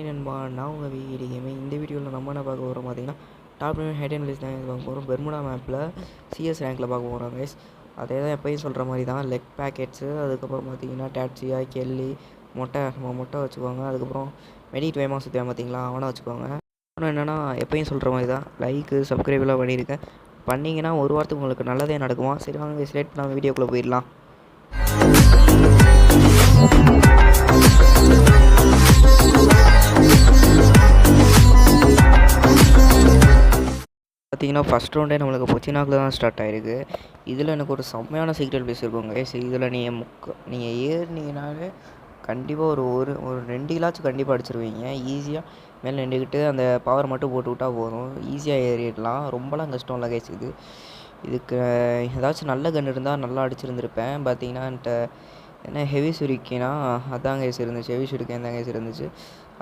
நண்பா, நான் உங்கள் வீடு கேமிங். இந்த வீடியோவில் நம்ம என்ன பார்க்க போகிறோம் பார்த்தீங்கன்னா, டாப் 9 ஹைட் அண்ட் லிஸ்ட் தான் பார்க்க போகிறோம். பெர்முடா மேப்பில் சிஎஸ் ரேங்கில் பார்க்க போகிறோம் கைஸ். அதே தான் எப்பயும் சொல்கிற மாதிரி தான். லெக் பேக்கெட்ஸு, அதுக்கப்புறம் பார்த்தீங்கன்னா டாட்சியா, கெல்லி, மொட்டை வச்சுக்கோங்க. அதுக்கப்புறம் மெடிட் வேகமாக சுற்றுவேன் பார்த்தீங்களா, அவனை வச்சுக்கோங்க. ஆனால் என்னென்னா எப்பயும் சொல்கிற மாதிரி தான், லைக்கு சப்ஸ்கிரைபெலாம் பண்ணியிருக்கேன். பண்ணிங்கன்னா ஒரு வாரத்துக்கு உங்களுக்கு நல்லதே நடக்குமா. சரி வாங்க கைஸ், லேட் பண்ணாமல் வீடியோக்குள்ளே போயிடலாம். பார்த்தீங்கன்னா ஃபஸ்ட் ரவுண்டே நம்மளுக்கு பொச்சினாக்கில் தான் ஸ்டார்ட் ஆகிருக்கு. இதில் எனக்கு ஒரு செம்மையான சீக்ரெட் பிளேஸ் இருக்குங்க. இதில் நீங்கள் ஏறினீங்கனாலே கண்டிப்பாக ஒரு 2 கிலாச்சும் கண்டிப்பாக அடிச்சிருவீங்க. ஈஸியாக மேலே நின்றுக்கிட்டு அந்த பவர் மட்டும் போட்டு விட்டால் போதும், ஈஸியாக ஏறிடலாம். ரொம்பலாம் கஷ்டம் இல்லை கைஸ். இதுக்கு ஏதாச்சும் நல்ல கன் இருந்தால் நல்லா அடிச்சிருந்துருப்பேன். பார்த்தீங்கன்னா என்கிட்ட என்ன ஹெவி சுரிக்கினா அதான் கைஸ் இருந்துச்சு. ஹெவி சுரிக்கேன் தான் கைஸ் இருந்துச்சு,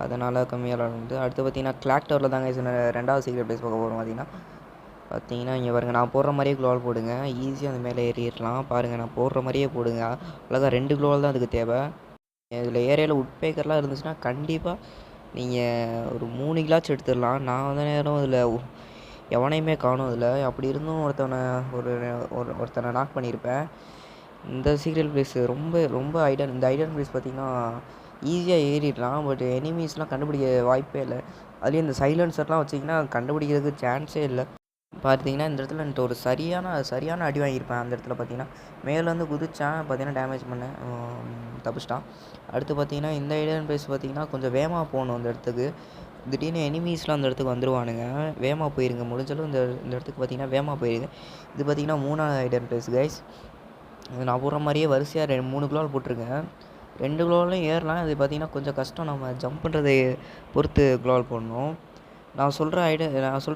அதனால் கம்மியாக இருந்து. அடுத்து பார்த்தீங்கன்னா கிளாக் டவரில் தான் கைஸ் ரெண்டாவது சீக்ரெட் பிளேஸ் பார்க்க போகிறோம். பார்த்தீங்கன்னா இங்கே பாருங்கள், நான் போடுற மாதிரியே க்ளோவால் போடுங்க, ஈஸியாக அந்த மேலே ஏறிடலாம். பாருங்கள், நான் போடுற மாதிரியே போடுங்க. அழகாக 2 க்ளோவால் தான் அதுக்கு தேவை. இதில் ஏரியாவில் உட்பேக்கர்லாம் இருந்துச்சுன்னா கண்டிப்பாக நீங்கள் ஒரு 3 கிலாச்சும் எடுத்துடலாம். நான் வந்து நேரம் இதில் எவனையுமே காணும். இதில் அப்படி இருந்தும் ஒருத்தனை நாக் பண்ணியிருப்பேன். இந்த சீக்ரெட் பிளேஸ் ரொம்ப இந்த ஐடன் பிளேஸ் பார்த்திங்கன்னா ஈஸியாக ஏறிடலாம். பட் எனிமீஸ்லாம் கண்டுபிடிக்க வாய்ப்பே இல்லை. அதுலேயும் இந்த சைலன்சர்லாம் வச்சிங்கன்னா கண்டுபிடிக்கிறதுக்கு சான்ஸே இல்லை. பார்த்தீங்கன்னா இந்த இடத்துல என்கிட்ட ஒரு சரியான அடி வாங்கியிருப்பேன். அந்த இடத்துல பார்த்தீங்கன்னா மேலேருந்து குதித்தான், பார்த்தீங்கன்னா டேமேஜ் பண்ணேன், தப்பிச்சிட்டான். அடுத்து பார்த்தீங்கன்னா இந்த ஐடன் பிளேஸ் பார்த்தீங்கன்னா கொஞ்சம் வேகமாக போகணும் அந்த இடத்துக்கு. திடீர்னு எனிமீஸ்லாம் அந்த இடத்துக்கு வந்துடுவானுங்க. வேகமாக போயிருங்க, முடிஞ்சளவு இந்த இடத்துக்கு பார்த்தீங்கன்னா வேகமாக போயிருங்க. இது பார்த்தீங்கன்னா 3ஆவது ஐடன் பிளேஸ் கைஸ். நான் போடுற மாதிரியே வரிசையாக 3 கிலோவால் போட்டிருக்கேன். 2 கிலோவாலும் ஏறலாம். இது பார்த்தீங்கன்னா கொஞ்சம் கஷ்டம், நம்ம ஜம்ப் பண்ணுறதை பொறுத்து கிலோவால் போடணும். நான் சொல்கிற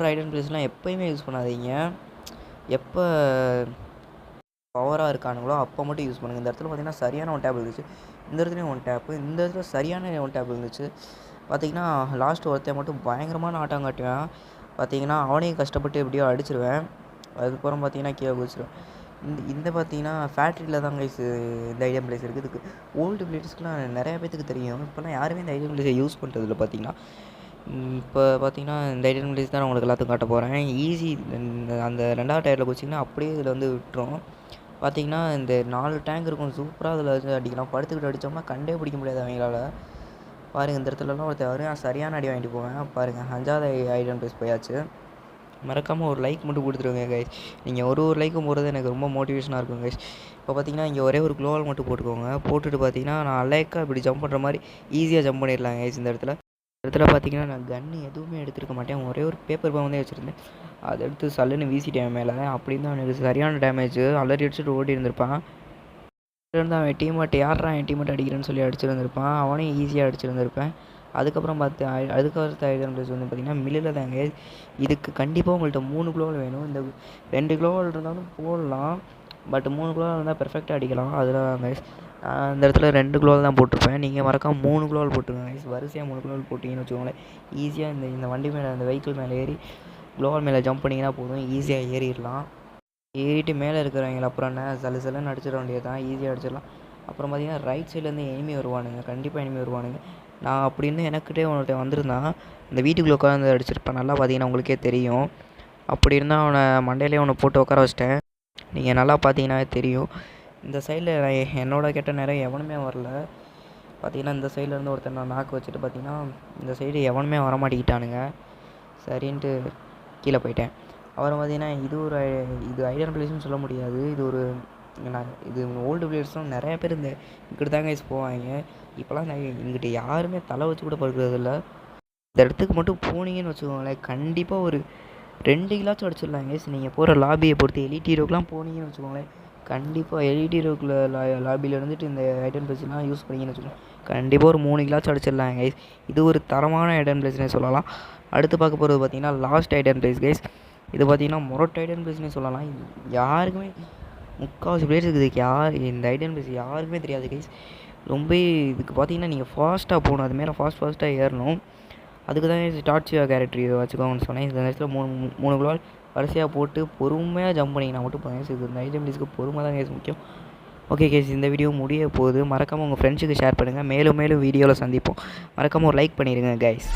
ஐடன் பிளேஸ்லாம் எப்போயுமே யூஸ் பண்ணாதீங்க. எப்போ பவராக இருக்கானுங்களோ அப்போ மட்டும் யூஸ் பண்ணுங்கள். இந்த இடத்துல பார்த்தீங்கன்னா சரியான 1 டேப் இருந்துச்சு, இந்த இடத்துலையும் 1 டேப்பு, இந்த இடத்துல சரியான 1 டேப் இருந்துச்சு. பார்த்தீங்கன்னா லாஸ்ட் ஒருத்தன் மட்டும் பயங்கரமான ஆட்டம் காட்டுவேன். பார்த்தீங்கன்னா அவனையும் கஷ்டப்பட்டு எப்படியோ அடிச்சிருவேன். அதுக்கப்புறம் பார்த்தீங்கன்னா கீழே குதிச்சிருவேன். இந்த பார்த்தீங்கன்னா ஃபேக்ட்ரியில் தான் கைஸ் இந்த ஐடன் பிளேஸ் இருக்குது. இதுக்கு ஓல்டு பிளேயர்ஸ்க்குலாம் நிறையா பேத்துக்கு தெரியும். இப்போலாம் யாருமே இந்த ஐடன் பிளேஸை யூஸ் பண்ணுறதில்ல. பார்த்தீங்கன்னா இப்போ பார்த்தீங்கன்னா இந்த ஐடன் பிளேஸ் தான் உங்களுக்கு எல்லாத்துக்கும் காட்ட போகிறேன். ஈஸி. அந்த 2வது டயரில் குதிச்சிங்கன்னா அப்படியே இதில் வந்து விட்டுரும். பார்த்தீங்கன்னா இந்த 4 டேங்க் இருக்கும், சூப்பராக அதில் வச்சு அடிக்கலாம். படுத்துக்கிட்டு அடித்தோம்னா கண்டே பிடிக்க முடியாது அவங்களால. பாருங்கள், இந்த இடத்துலலாம் ஒருத்தர் சரியான அடி வாங்கிட்டு போவேன். பாருங்கள், 5வது ஐடன் பிளேஸ் போயாச்சு. மறக்காமல் ஒரு லைக் மட்டும் கொடுத்துருங்க கைஸ். நீங்கள் ஒரு லைக்கும் போடுறது எனக்கு ரொம்ப மோட்டிவேஷனாக இருக்கும் கைஸ். இப்போ பார்த்தீங்கன்னா இங்கே ஒரே ஒரு க்ளோவால் மட்டும் போட்டுக்கோங்க. போட்டுட்டு பார்த்தீங்கன்னா நான் அலைக்காக இப்படி ஜம்ப் பண்ணுற மாதிரி ஈஸியாக ஜம்ப் பண்ணிடலாம் கைஸ். இந்த இடத்துல பார்த்தீங்கன்னா நான் கன்று எதுவுமே எடுத்துருக்க மாட்டேன். ஒரே ஒரு பேப்பர் பாம் தான் வச்சுருந்தேன். அதை எடுத்து சல்லுன்னு வீசிட்டேன் மேலே. அப்படின்னு தான் எனக்கு சரியான டேமேஜ். அலறி அடிச்சுட்டு ஓடி இருந்திருப்பான். இருந்து அவன் டீம்மேட் யாரா என் டீம்மேட் அடிக்கிறேன்னு சொல்லி அடிச்சிருந்திருப்பான். அவனையும் ஈஸியாக அடிச்சிருந்திருப்பேன். அதுக்கப்புறம் அதுக்கடுத்த ஐடன் பிளேஸ் வந்து பார்த்திங்கன்னா மில்லில் தாங்க. இதுக்கு கண்டிப்பாக உங்கள்கிட்ட 3 கிலோவால் வேணும். இந்த 2 கிலோவால் இருந்தாலும் போடலாம், பட் 3 கிலோவால் இருந்தால் பெர்ஃபெக்டாக அடிக்கலாம். அதில் கைஸ் அந்த இடத்துல 2 கிலோவால் தான் போட்டிருப்பேன். நீங்கள் மறக்காம 3 கிலோவால் போட்டுருங்க கைஸ். வரிசையாக 3 கிலோவால் போட்டிங்கன்னு வச்சுக்கோங்களேன், ஈஸியாக இந்த வண்டி மேலே, அந்த வெஹிக்கிள் மேலே ஏறி கிலோவால் மேலே ஜம்ப் பண்ணிங்கன்னா போதும், ஈஸியாக ஏறிடலாம். ஏறிட்டு மேலே இருக்கிறவங்கள அப்புறம் என்ன சல்லுன்னு அடிச்சிட வேண்டியது தான், ஈஸியாக அடிச்சிடலாம். அப்புறம் பார்த்திங்கன்னா ரைட் சைட்லேருந்து எனிமி வருவானுங்க, கண்டிப்பாக எனிமி வருவானுங்க. நான் அப்படின்னு எனக்கிட்டே ஒருத்தன் வந்திருந்தான், இந்த வீட்டுக்குள்ளே உட்காந்து அடிச்சிருப்பேன். நல்லா பார்த்தீங்கன்னா உங்களுக்கே தெரியும். அப்படி இருந்தால் அவனை மண்டையிலே ஒன்று போட்டு உட்கார வச்சிட்டேன். நீங்கள் நல்லா பார்த்தீங்கன்னாவே தெரியும். இந்த சைடில் என்னோட கெட்ட நேரம் எவனுமே வரல. பார்த்தீங்கன்னா இந்த சைட்லேருந்து ஒருத்தன் நான் நாக்கு வச்சுட்டு பார்த்தீங்கன்னா இந்த சைடு எவனுமே வரமாட்டிக்கிட்டானுங்க. சரின்ட்டு கீழே போயிட்டேன். அப்புறம் பார்த்தீங்கன்னா இது ஐடன் பிளேஸ்னு சொல்ல முடியாது. இது ஓல்டு பிளேயர்ஸும் நிறையா பேர் இங்கிட்டு தாங்க கைஸ் போவாங்க. இப்போலாம் இங்கிட்ட யாருமே தலை வச்சு கூட படுக்கிறதில்ல. இந்த இடத்துக்கு மட்டும் போனீங்கன்னு வச்சுக்கோங்களேன், கண்டிப்பாக ஒரு 2 கிலாச்சும் அடிச்சிடலாம் கைஸ். நீங்கள் போகிற லாபியை பொறுத்து எலிட் ஹீரோக்கெலாம் போனீங்கன்னு வச்சுக்கோங்களேன், கண்டிப்பாக எலிட் ஹீரோக்குள்ள லாபியில் இருந்துட்டு இந்த ஐடன் பிளேஸ்லாம் யூஸ் பண்ணிங்கன்னு வச்சுக்கோங்க, கண்டிப்பாக ஒரு 3 கிலாச்சும் அடிச்சிடலாம் கைஸ். இது ஒரு தரமான ஐடன் பிளேஸ்னே சொல்லலாம். அடுத்து பார்க்க போகிறது பார்த்தீங்கன்னா லாஸ்ட் ஐடன் பிளேஸ் கைஸ். இது பார்த்தீங்கன்னா மொரட் ஐடன் பிளேஸ்னே சொல்லலாம். யாருக்குமே முக்கால்வாசி பிளேஸ் இருக்குது. இந்த ஐடன் பிளேஸ் யாருக்குமே தெரியாது கைஸ். ரொம்ப இதுக்கு பார்த்தீங்கன்னா நீங்கள் ஃபாஸ்ட்டாக போகணும், அது மேலே ஃபாஸ்ட்டாக ஏறணும். அதுக்கு தான் டாட்சியா கேரக்டர் இதை வச்சுக்கோங்கன்னு சொன்னேன். இந்த நேரத்தில் 3 கிலோவால் வரிசையாக போட்டு பொறுமையாக ஜம்ப் பண்ணிங்கன்னா மட்டும் போதும். இது இந்த ஐடன் பிளேஸ்க்கு பொறுமை தான் கைஸ் முக்கியம். ஓகே கேஸ், இந்த வீடியோ முடிய போகுது. மறக்காமல் உங்கள் ஃப்ரெண்ட்ஸுக்கு ஷேர் பண்ணுங்கள். மேலும் மேலும் வீடியோவில் சந்திப்போம். மறக்காமல் ஒரு லைக் பண்ணிடுங்க கைஸ்.